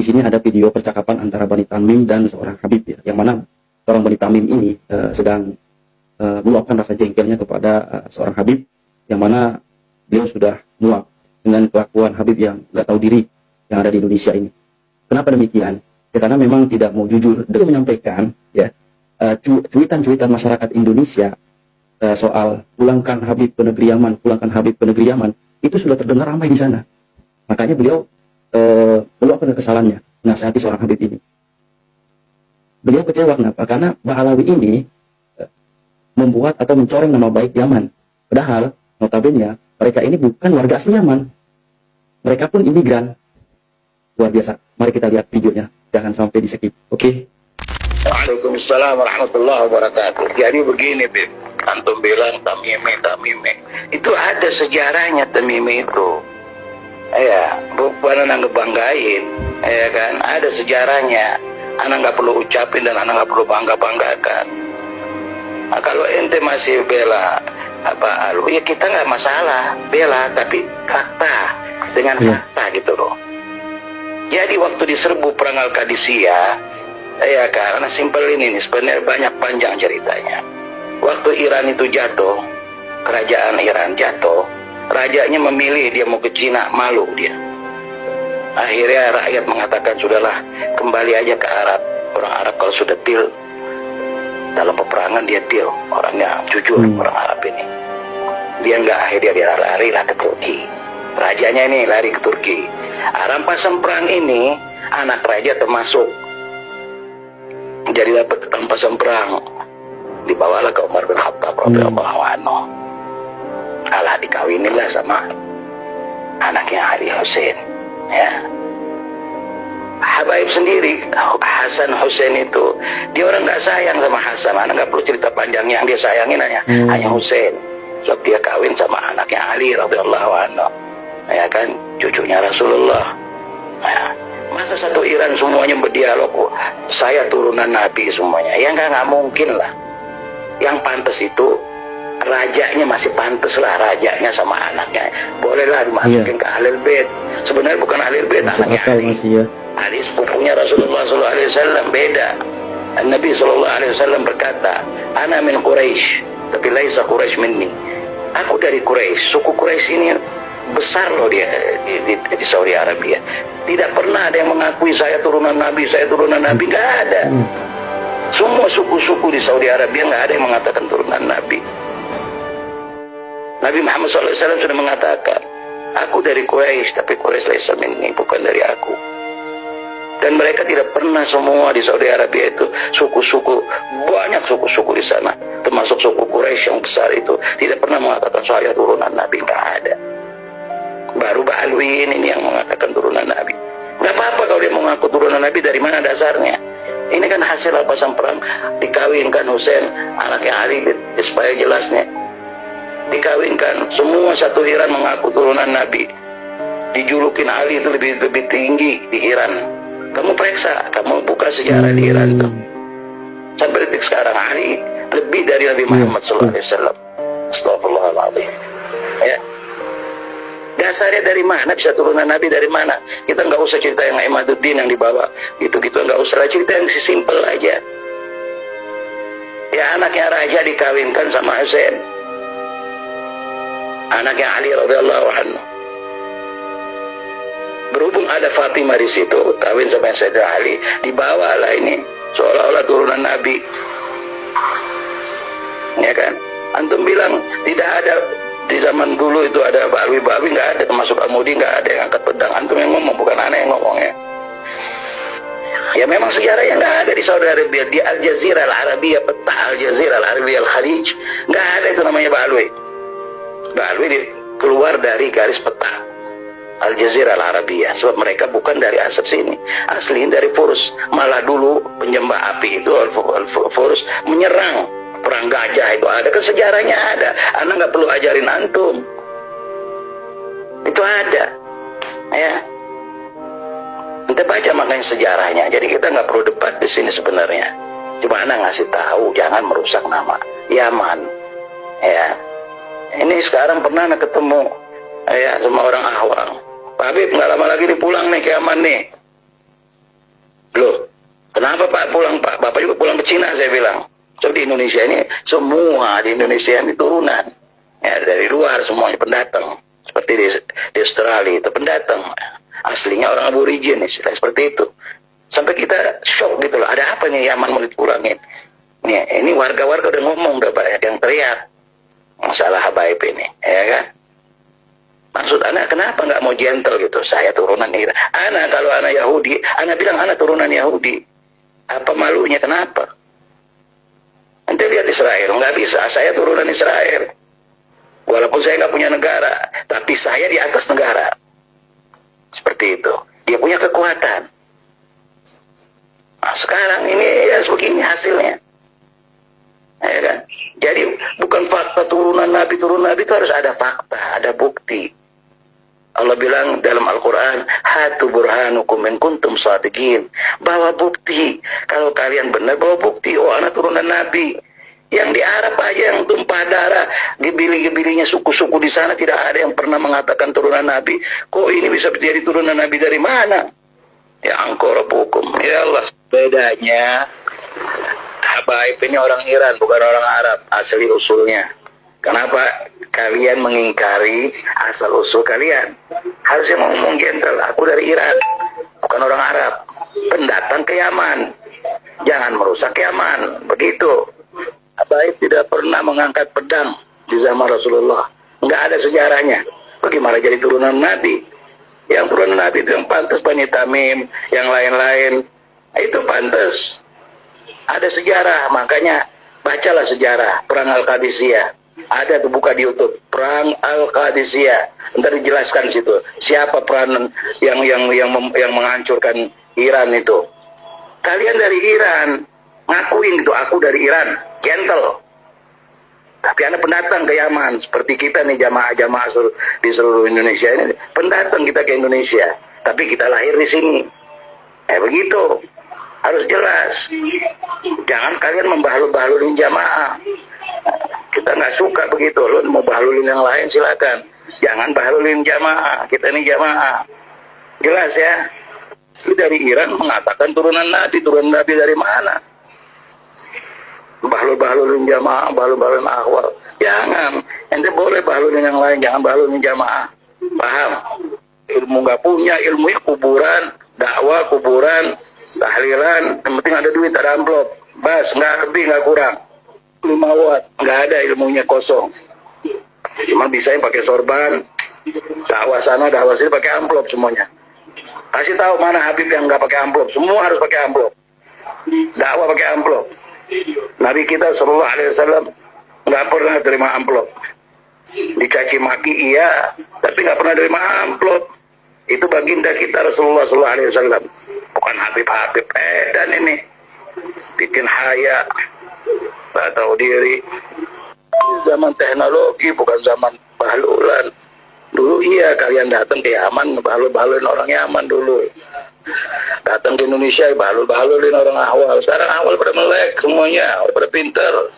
sini ada video percakapan antara Bani Tamim dan seorang Habib ya, yang mana seorang Bani Tamim ini sedang meluapkan rasa jengkelnya kepada seorang Habib, yang mana beliau sudah muak dengan kelakuan Habib yang nggak tahu diri yang ada di Indonesia ini. Kenapa demikian? Ya, karena memang tidak mau jujur. Dia menyampaikan ya cuitan-cuitan masyarakat Indonesia soal pulangkan Habib ke negeri Yaman, pulangkan Habib ke negeri Yaman, itu sudah terdengar ramai di sana. Makanya beliau meluapkan kesalahannya, menasihati seorang Habib ini. Beliau kecewa kenapa? Karena Ba'alawi ini membuat atau mencoreng nama baik Yaman. Padahal notabene mereka ini bukan warga asli Yaman. Mereka pun imigran. Luar biasa. Mari kita lihat videonya. Jangan sampai di skip. Oke? Waalaikumsalam warahmatullahi wabarakatuh. Jadi begini, Bib. Antum bilang tamime. Itu ada sejarahnya tamime itu. Ya, bukan anak ngebanggain, ya kan? Ada sejarahnya. Anak nggak perlu ucapin dan anak nggak perlu banggakan. Nah, kalau ente masih bela ya kita nggak masalah bela, tapi fakta dengan fakta gitu loh. Jadi waktu diserbu perang Al-Qadisiyah, ya karena simpel ini sebenarnya banyak panjang ceritanya. Waktu Iran itu jatuh, kerajaan Iran jatuh, rajanya memilih dia mau ke Cina, malu dia. Akhirnya rakyat mengatakan sudahlah kembali aja ke Arab. Orang Arab kalau sudah deal dalam peperangan dia deal, orangnya jujur orang Arab ini. Dia nggak, akhirnya dia lari ke Turki. Rajanya ini lari ke Turki. Rampasan perang ini anak raja termasuk. Jadi dapat rampasan perang, dibawalah ke Umar bin Khattab radhiyallahu anhu. Alah dikawinilah sama anaknya Ali Hussein, ya. Habaib sendiri Hasan Hussein itu dia orang nggak sayang sama Hasan, anak nggak perlu cerita panjangnya, yang dia sayangin hanya Hussein. Sebab dia kawin sama anaknya Ali radhiyallahu anhu, ya kan, cucunya Rasulullah. Ya. Masa satu Iran semuanya berdialog, saya turunan Nabi semuanya? Ya nggak mungkin lah. Yang pantas itu rajanya masih pantas lah, rajanya sama anaknya bolehlah dimasukin ke Ahlul Bait. Sebenarnya bukan Ahlul Bait, anaknya Ali. Ali sepupunya Rasulullah SAW, beda. Nabi SAW berkata, ana min Quraisy, tapi laisa Quraisy minni. Aku dari Quraisy. Suku Quraisy ini besar loh dia di Saudi Arabia. Tidak pernah ada yang mengakui saya turunan Nabi, nggak ada. Semua suku-suku di Saudi Arabia nggak ada yang mengatakan turunan Nabi. Nabi Muhammad SAW sudah mengatakan, aku dari Quraisy, tapi Quraisy laisa minni, bukan dari aku. Dan mereka tidak pernah, semua di Saudi Arabia itu suku-suku, banyak suku-suku di sana, termasuk suku Quraisy yang besar itu, tidak pernah mengatakan saya turunan Nabi, nggak ada. Baru Ba'alwi ini yang mengatakan turunan Nabi. Nggak apa-apa kalau dia mengaku turunan Nabi, dari mana dasarnya? Ini kan hasil rampasan perang, dikawinkan Hussein, anaknya Ali, supaya jelasnya. Dikawinkan, semua satu Iran mengaku turunan Nabi. Dijulukin Ali itu lebih tinggi di Iran. Kamu periksa, kamu buka sejarah di Iran itu. Sampai detik sekarang Ali lebih dari Nabi Muhammad SAW. Astagfirullahaladzim. Ya. Dasarnya dari mana? Bisa turunan Nabi dari mana? Kita nggak usah cerita yang Imaduddin yang dibawa gitu-gitu, nggak usah, cerita yang simpel aja. Ya, anaknya raja dikawinkan sama Hussein, anaknya Ali radhiyallahu anhu. Berhubung ada Fatimah di situ, kawin sama Sayyidina Ali, dibawalah ini seolah-olah turunan Nabi. Ya kan? Antum bilang tidak ada di zaman dulu itu ada Ba'alwi, nggak ada, termasuk Amudi nggak ada yang angkat pedang. Antum yang ngomong, bukan aneh yang ngomongnya. Ya memang sejarahnya nggak ada di Saudi Arabia, di Al Jazeera Al Arabiyah, peta Al Jazeera Al Arabiyah Al Khalij, nggak ada itu namanya Ba'alwi. Ba'alwi keluar dari garis peta Al Jazeera Al Arabiyah, sebab mereka bukan dari asal sini, asli dari Furs. Malah dulu penyembah api itu Furs menyerang, perang gajah itu ada, kan sejarahnya ada. Anak nggak perlu ajarin antum, itu ada, ya. Kita baca makanya sejarahnya. Jadi kita nggak perlu debat di sini sebenarnya. Cuma anak ngasih tahu, jangan merusak nama Yaman, ya. Ini sekarang pernah anak ketemu, ya, sama orang awam. Pak Habib nggak lama lagi dipulang nih ke Yaman nih. Loh, kenapa Pak pulang Pak? Bapak juga pulang ke Cina, saya bilang. So di Indonesia ini, semua di Indonesia ini turunan. Ya, dari luar semuanya pendatang. Seperti di Australia itu pendatang. Aslinya orang aborigin, istilah seperti itu. Sampai kita shock gitu loh. Ada apa nih Yaman mau dipulangin? Nih, ini warga-warga udah ngomong, udah banyak yang teriak. Masalah habaib ini, ya kan? Maksud anak kenapa nggak mau gentle gitu? Saya turunan Iran. Anak kalau anak Yahudi, anak bilang anak turunan Yahudi. Apa malunya kenapa? Nanti lihat Israel, nggak bisa. Saya turunan Israel. Walaupun saya nggak punya negara, tapi saya di atas negara. Seperti itu. Dia punya kekuatan. Nah, sekarang ini ya begini hasilnya. Ya kan? Jadi bukan fakta turunan Nabi itu harus ada fakta, ada bukti. Allah bilang dalam Al-Quran, hatu burhanukum in kuntum shadiqin. Bawa bukti. Kalau kalian benar, bawa bukti. Oh, anak turunan Nabi. Yang di Arab aja yang tumpah darah, gebili-gebilinya suku-suku di sana tidak ada yang pernah mengatakan turunan Nabi. Kok ini bisa jadi turunan Nabi dari mana? Ya angkor hukum. Ya Allah. Bedanya, habaib ini orang Iran, bukan orang Arab. Asli usulnya. Kenapa kalian mengingkari asal usul kalian? Harusnya ngomong gentle. Aku dari Iran, bukan orang Arab. Pendatang ke Yaman. Jangan merusak Yaman. Begitu. Habaib tidak pernah mengangkat pedang di zaman Rasulullah. Nggak ada sejarahnya. Bagaimana jadi turunan Nabi? Yang turunan Nabi itu yang pantas Bani Tamim, yang lain-lain. Itu pantas. Ada sejarah, makanya bacalah sejarah Perang Al-Qadisiyah. Ada tuh, buka di YouTube, Perang Al-Qadisiyah. Ntar dijelaskan situ siapa peranan yang menghancurkan Iran itu. Kalian dari Iran ngakuin gitu, aku dari Iran, gentle. Tapi anak pendatang ke Yaman, seperti kita nih jamaah-jamaah di seluruh Indonesia ini, pendatang kita ke Indonesia. Tapi kita lahir di sini. Begitu. Harus jelas. Jangan kalian membahlul-bahlulin jamaah. Kita nggak suka begitu. Lo mau bahlulin yang lain silakan. Jangan bahlulin jamaah. Kita ini jamaah. Jelas ya. Lu dari Iran mengatakan turunan Nabi dari mana? Bahlul-bahlulin jamaah, bahlul-bahlulin akhwal. Jangan. Ente boleh bahlulin yang lain, jangan bahlulin jamaah. Paham? Ilmu nggak punya, ilmunya kuburan, dakwah kuburan, tahlilan, yang penting ada duit, ada amplop. Bas, nggak lebih, nggak kurang. 5 watt, nggak ada, ilmunya kosong. Cuma bisa yang pakai sorban, dakwah sana, dakwah sini pakai amplop semuanya. Kasih tahu mana Habib yang nggak pakai amplop, semua harus pakai amplop. Dakwah pakai amplop. Nabi kita Sallallahu Alaihi Wasallam nggak pernah terima amplop. Dicaci maki iya, tapi nggak pernah terima amplop. Itu baginda kita Rasulullah Sallallahu Alaihi Wasallam, bukan Habib-Habib dan ini bikin haya, nggak tahu diri. Zaman teknologi bukan zaman bahlulan. Dulu iya kalian datang ke Yaman bahlul-bahlulin orang Yaman dulu. Datang ke Indonesia bahlul-bahlulin orang Ahwal. Sekarang Ahwal pada melek semuanya, pada pinter.